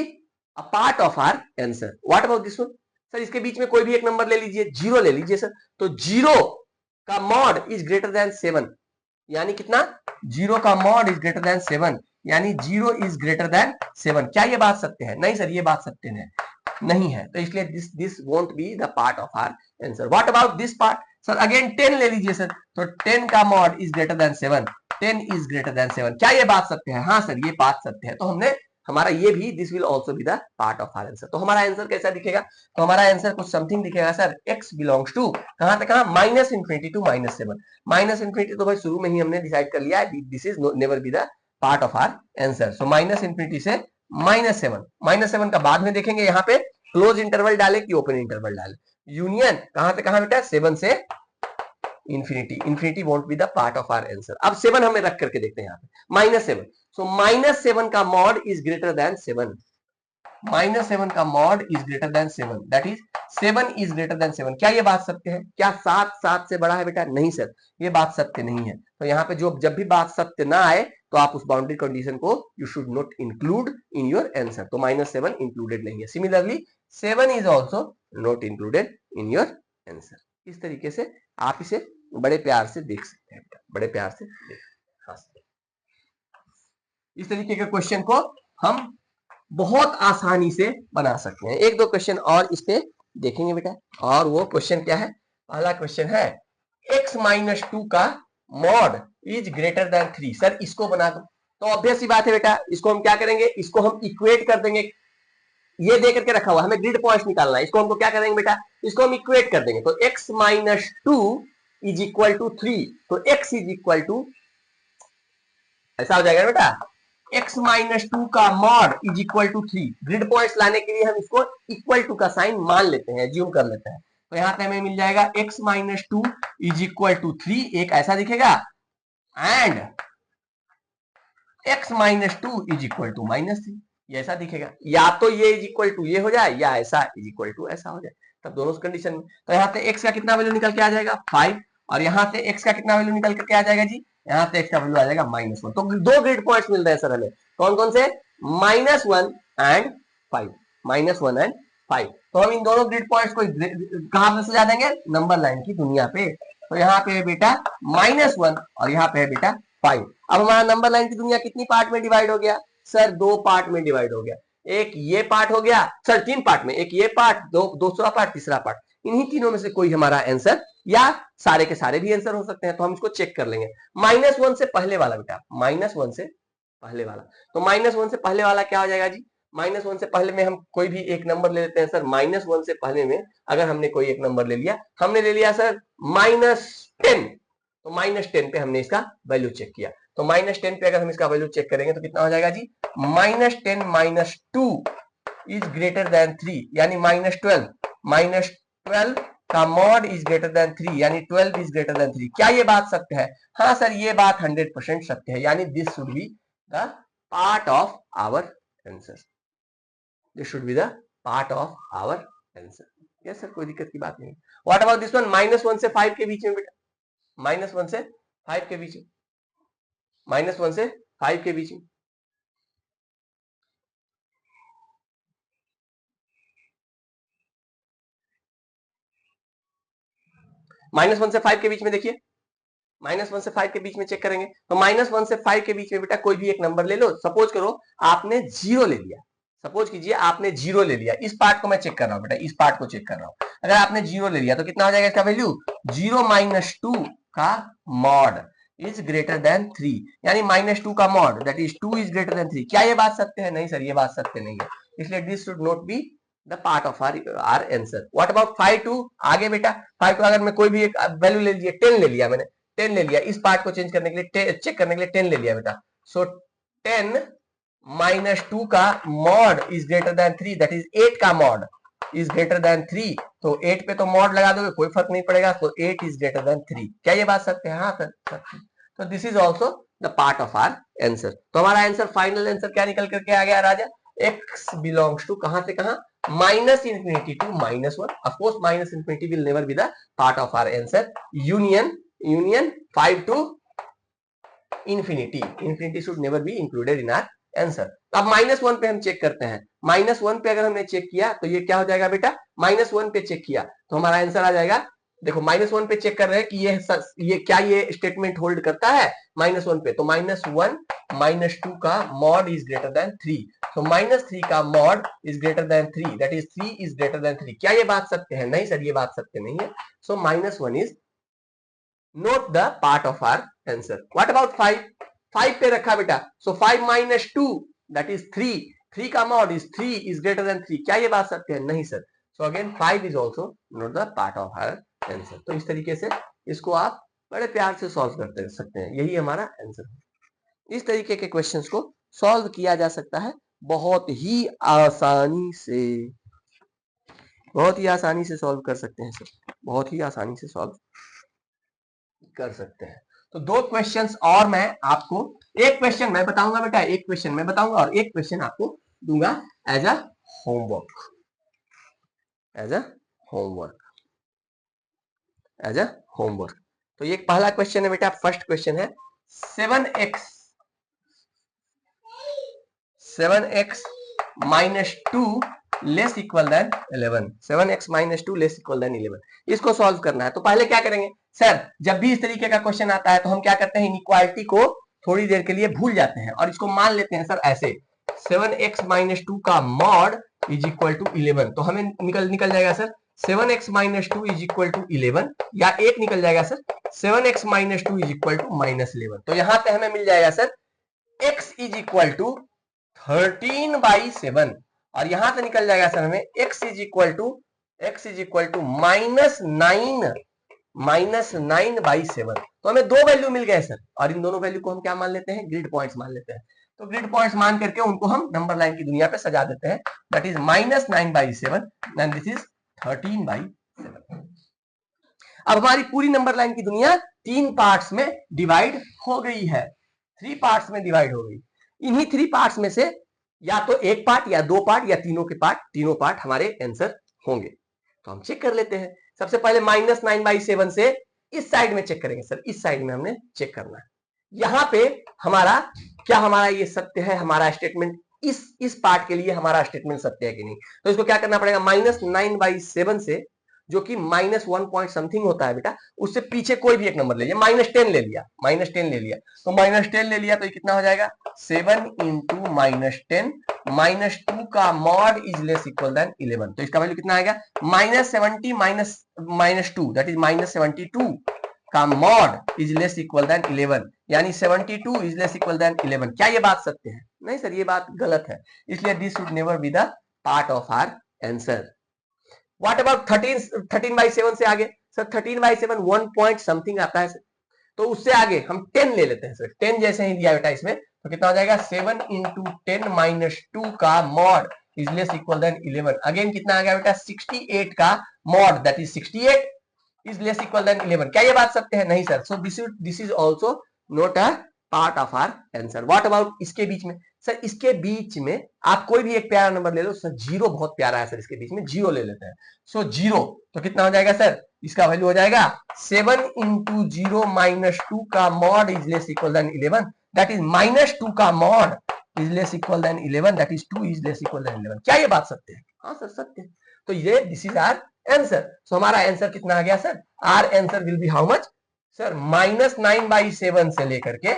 a part of our answer. What about this one? Sir इसके बीच में कोई भी एक नंबर ले लीजिए, 0 ले लीजिए सर, तो 0 का मॉड इज ग्रेटर देन 7, यानी कितना? 0 का मॉड इज ग्रेटर देन 7, यानी 0 इज ग्रेटर देन 7। क्या ये बात सत्य है? नहीं सर, ये बात सत्य नहीं है, तो इसलिए this won't be the part of our answer. What about this part? Sir again 10 ले लीजिए सर, तो 10 का mod is greater than 7, 10 is greater than 7, क्या ये बात सत्य है? हाँ सर ये बात सत्य है। तो हमने हमारा ये भी, this will also be the part of our answer. तो हमारा आंसर कैसा दिखेगा? तो हमारा आंसर कुछ समथिंग दिखेगा सर, x बिलोंग्स टू कहां तक, कहां, minus infinity to minus 7। Minus infinity तो भाई शुरू में ही हमने डिसाइड कर लिया है, this is never be the part of our answer. So minus infinity से -7, -7 का बाद में देखेंगे यहाँ पे क्लोज इंटरवल डाले कि ओपन इंटरवल डाले। यूनियन कहां से कहां बेटा, 7 से infinity. Infinity won't be the part of our answer. अब 7 हमें रख करके देखते हैं यहाँ पे -7। सो -7 का मॉड इज ग्रेटर देन 7, -7 का mod is greater than 7, that is 7 is greater than 7। क्या ये बात सत्य है? क्या 7 7 से बड़ा है बेटा? नहीं सर, ये बात सत्य नहीं है। तो यहाँ पे जो जब भी बात सत्य ना आए तो आप उस बाउंड्री कंडीशन को you should not include in your answer. तो -7 इंक्लूडेड नहीं है। Similarly 7 is also not included in your answer. इस तरीके से आप इसे बड़े प्यार से देख सकते हैं, बड़े प्यार से देख सकते हैं। हाँ, इस तरीके के क्वेश्चन को हम बहुत आसानी से बना सकते हैं। एक दो क्वेश्चन और इस पे देखेंगे बेटा, और वो क्वेश्चन क्या है? पहला क्वेश्चन है x-2 का mod is greater than 3। Sir इसको बना दो, तो ऑब्वियस सी बात है बेटा, इसको हम क्या करेंगे, इसको हम इक्वेट कर देंगे। ये दे करके रखा हुआ, हमें ग्रिड पॉइंट्स निकालना है, इसको हमको क्या करेंगे बेटा, इसको हम इक्वेट कर देंगे। तो x-2 इज इक्वल टू 3, तो x इज इक्वल टू ऐसा हो जाएगा बेटा, x-2 का mod is equal to 3। Grid points लाने के लिए हम इसको इक्वल टू का साइन मान लेते हैं, एज्यूम कर लेते हैं। तो यहां पे हमें मिल जाएगा x-2 इज इक्वल टू 3, एक ऐसा दिखेगा, and x-2 is equal to -3, ये ऐसा दिखेगा। या तो ये इज इक्वल टू ये हो जाए, या ऐसा इज इक्वल टू ऐसा हो जाए, तब दोनों कंडीशन में। तो यहाँ पे x का कितना वैल्यू निकल के आ जाएगा 5, और यहाँ से x का कितना वैल्यू निकल करके आ जाएगा जी, यहाँ से x का वैल्यू आ जाएगा -1। तो दो ग्रिड पॉइंट्स मिल रहे हैं सर हमें, कौन कौन से, -1 एंड 5, -1 एंड 5। तो हम इन दोनों ग्रिड पॉइंट्स को कहां पे सजा देंगे, नंबर लाइन की दुनिया पे। तो यहाँ पे है बेटा -1 और यहाँ पे है बेटा 5। अब हमारा नंबर लाइन की दुनिया कितनी पार्ट में डिवाइड हो गया सर, 2 पार्ट में डिवाइड हो गया। एक ये पार्ट हो गया सर 3 पार्ट में, एक ये पार्ट, दूसरा पार्ट, तीसरा पार्ट। इन्हीं तीनों में से कोई हमारा आंसर, या सारे के सारे भी आंसर हो सकते हैं। तो हम इसको चेक कर लेंगे। -1 से पहले वाला बेटा, -1 से पहले वाला, तो -1 से पहले वाला क्या हो जाएगा जी, -1 से पहले में हम कोई भी एक नंबर ले लेते हैं सर। -1 से पहले में अगर हमने कोई एक नंबर ले लिया, हमने ले लिया सर -10, तो -10 पे हमने इसका वैल्यू चेक किया। तो -10 पे अगर हम इसका वैल्यू चेक करेंगे तो कितना हो जाएगा जी, -10 - 2 इज ग्रेटर देन 3, यानी -12, -12 का मॉड इज ग्रेटर देन 3, यानी 12 इज ग्रेटर देन 3। क्या ये बात सत्य है? हाँ सर ये बात 100% सत्य है, यानी this should be the part of our answer, this should be the part of our answer. Yes sir, कोई दिक्कत की बात नहीं। व्हाट अबाउट दिस वन, -1 से 5 के बीच में बेटा, -1 से 5 के बीच में, -1 से 5 के बीच में, -1 से 5 के बीच में देखिए, -1 से 5 के बीच में चेक करेंगे। तो -1 से 5 के बीच में बेटा कोई भी एक नंबर ले लो। सपोज करो आपने 0 ले लिया, सपोज कीजिए आपने 0 ले लिया। इस पार्ट को मैं चेक कर रहा हूं बेटा, इस पार्ट को चेक कर रहा हूं। अगर आपने 0 ले लिया तो कितना हो जाएगा इसका वैल्यू, 0 - 2 का मॉड इज ग्रेटर देन 3, यानी -2 का mod that is 2 is greater than 3। क्या ये बात सत्य है? नहीं सर ये बात सत्य नहीं है, इसलिए this should not be the part of our answer. What about 5 to आगे बेटा, 5 to अगर मैं कोई भी एक वैल्यू ले लिया, 10 ले लिया मैंने, 10 ले लिया, इस पार्ट को चेंज करने के लिए, चेक करने के लिए 10 ले लिया बेटा। सो 10 - 2 का mod is greater than 3, that is 8 का मॉड इज ग्रेटर देन 3। तो 8 पे तो मॉड लगा दोगे, कोई फर्क नहीं पड़ेगा। तो 8 इज ग्रेटर देन 3। क्या ये बात सत्य है? हाँ सर सत्य। तो this is also the part of our answer. तो हमारा आंसर, फाइनल आंसर क्या निकल करके आ गया राजा, x बिलोंग्स टू कहां से कहां, -infinity to -1। Of course -infinity will never be the part of our answer. Union 5 to infinity, infinity should never be included in our answer. अब -1 पे हम चेक करते हैं। -1 पे अगर हमने चेक किया तो ये क्या हो जाएगा बेटा, -1 पे चेक किया तो हमारा आंसर आ जाएगा। देखो -1 पे चेक कर रहे हैं कि ये क्या ये स्टेटमेंट होल्ड करता है -1 पे। तो -1 - 2 का मॉड इज ग्रेटर देन 3, तो -3 का mod is greater than 3, that is 3 is greater than 3। क्या ये बात सत्य है? नहीं सर ये बात सत्य नहीं है। So -1 is not the part of our answer. What about 5? 5 पे रखा बेटा. सो 5 माइनस 2 दैट इज 3. 3 का mod is 3 is greater than 3. क्या ये बात सत्य है? नहीं sir. So again 5 is also not the part of our answer. तो इस तरीके से इसको आप बड़े प्यार से सॉल्व करते सकते हैं. यही हमारा आंसर है. इस तरीके के क्वेश्चंस को सॉल्व किया जा सकता है बहुत ही आसानी से. बहुत ही आसानी से सॉल्व कर सकते हैं सर. बहुत ही आसानी से सॉल्व कर सकते हैं. तो 2 क्वेश्चंस और मैं आपको, एक क्वेश्चन मैं बताऊंगा बेटा, एक क्वेश्चन मैं बताऊंगा और एक क्वेश्चन आपको दूंगा as a homework. As a homework. As a homework. तो ये पहला क्वेश्चन है बेटा. फर्स्ट क्वेश्चन है 7x minus 2 less equal than 11. 7x minus 2 less equal than 11. इसको सॉल्व करना है. तो पहले क्या करेंगे सर, जब भी इस तरीके का क्वेश्चन आता है तो हम क्या करते हैं, इनइक्वालिटी को थोड़ी देर के लिए भूल जाते हैं और इसको मान लेते हैं सर ऐसे. 7x माइनस 2 का मॉड इज इक्वल टू 11. तो हमें निकल जाएगा sir 7x minus 2 is equal to 11, या एक निकल जाएगा sir 7x minus 2 is equal to minus 11. तो यहां पे हमें मिल जाएगा sir x is equal to 13/7 और यहां से निकल जाएगा सर हमें x इज इक्वल टू -9/7. तो हमें 2 वैल्यू मिल गए सर और इन दोनों वैल्यू को हम क्या मान लेते हैं, ग्रिड पॉइंट्स मान लेते हैं. तो ग्रिड पॉइंट्स मान करके उनको हम नंबर लाइन की दुनिया पे सजा देते हैं. That is -9/7 and this is 13/7. अब हमारी पूरी नंबर लाइन की दुनिया 3 पार्ट्स में डिवाइड हो गई है. 3 पार्ट्स में डिवाइड हो गई. इन्हीं 3 पार्ट्स में से या तो एक पार्ट या 2 पार्ट या तीनों पार्ट हमारे आंसर होंगे. तो हम चेक कर लेते हैं. सबसे पहले -9/7 से इस साइड में चेक करेंगे सर. इस साइड में हमने चेक करना है. यहां पे हमारा ये सत्य है, हमारा स्टेटमेंट इस पार्ट के लिए हमारा स्टेटमेंट सत्य है कि नहीं. तो इसको क्या करना पड़ेगा, -9/7 से जो कि -1 पॉइंट समथिंग होता है बेटा, उससे पीछे कोई भी एक नंबर ले लिया. -10 ले लिया. तो -10 ले लिया तो ये कितना हो जाएगा 7 इंटू -10. -2 का mod is less equal than 11. तो इसका वैल्यू कितना आएगा -70 -2 दैट इज -72 का mod is less equal than 11. यानी 72 इज लेस इक्वल देन 11. क्या ये बात सत्य है? नहीं सर, ये बात गलत है. इसलिए this should never be the part of our answer. What about 13/7 से आगे सर? 13/7 1 पॉइंट समथिंग आता है सर. तो उससे आगे हम 10 ले लेते हैं सर. 10 जैसे ही दिया बेटा इसमें, तो कितना हो जाएगा 7 इंटू 10 -2 का mod is less equal than 11. Again कितना आ गया बेटा 68 का mod that is 68 is less equal than 11. क्या ये बात सत्य है? नहीं sir. So this is also not a part of our answer. What about इसके बीच में सर? इसके बीच में आप कोई भी एक प्यारा नंबर ले लो सर. 0 बहुत प्यारा है सर. इसके बीच में 0 ले लेते हैं. सो 0 तो कितना हो जाएगा सर? इसका वैल्यू हो जाएगा 7 इंटू 0 -2 का mod is less equal than 11. That is -2 का mod is less equal than 11. That is 2 is less equal than 11. क्या ये बात सत्य है? हाँ सर सत्य है. तो ये दिस इज आवर आंसर. सो हमारा आंसर कितना आ गया sir? Our answer will be how much sir? -9/7 से लेकर के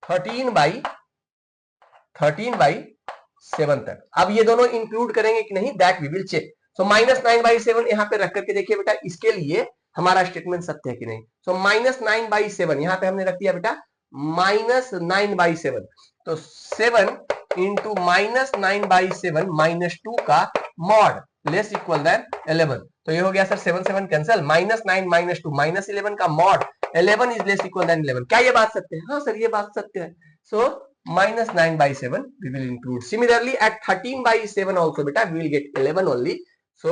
13/7 तक. अब ये दोनों इंक्लूड करेंगे कि नहीं, दैट वी विल चेक. सो -9/7 यहां पे रख करके देखिए बेटा, इसके लिए हमारा स्टेटमेंट सत्य है कि नहीं. सो -9/7 यहां पे हमने रख दिया बेटा -9/7. तो 7 इंटू -9/7 -2 का मॉड लेस इक्वल देन 11. तो ये हो गया सर 7 कैंसिल. -9 -2 -11 का mod 11 is less equal than 11. क्या ये बात सत्य है? हाँ सर, ये बात सत्य है. So -9/7 we will include. Similarly at 13/7 also beta we will get 11 only. So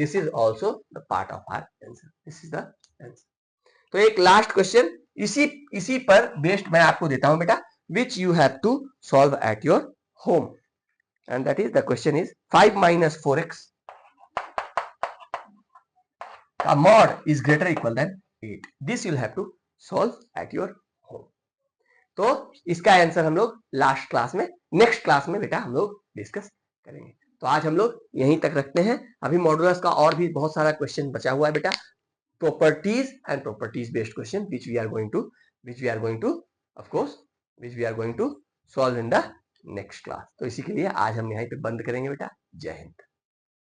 this is also the part of our answer. This is the answer. तो एक लास्ट क्वेश्चन इसी पर बेस्ड मैं आपको देता हूं बेटा, which you have to solve at your home, and that is the question is 5 - 4x का mod is greater or equal than 8. This you'll have to solve at your home. तो इसका आंसर हम लोग लास्ट क्लास में, नेक्स्ट क्लास में बेटा हम लोग डिस्कस करेंगे. तो आज हम लोग यहीं तक रखते हैं. अभी मॉडुलस का और भी बहुत सारा क्वेश्चन बचा हुआ है बेटा. Properties and properties based question which we are going to solve in the next class. तो इसी के लिए आज हम यहीं पे बंद करेंगे बेटा. जय हिंद.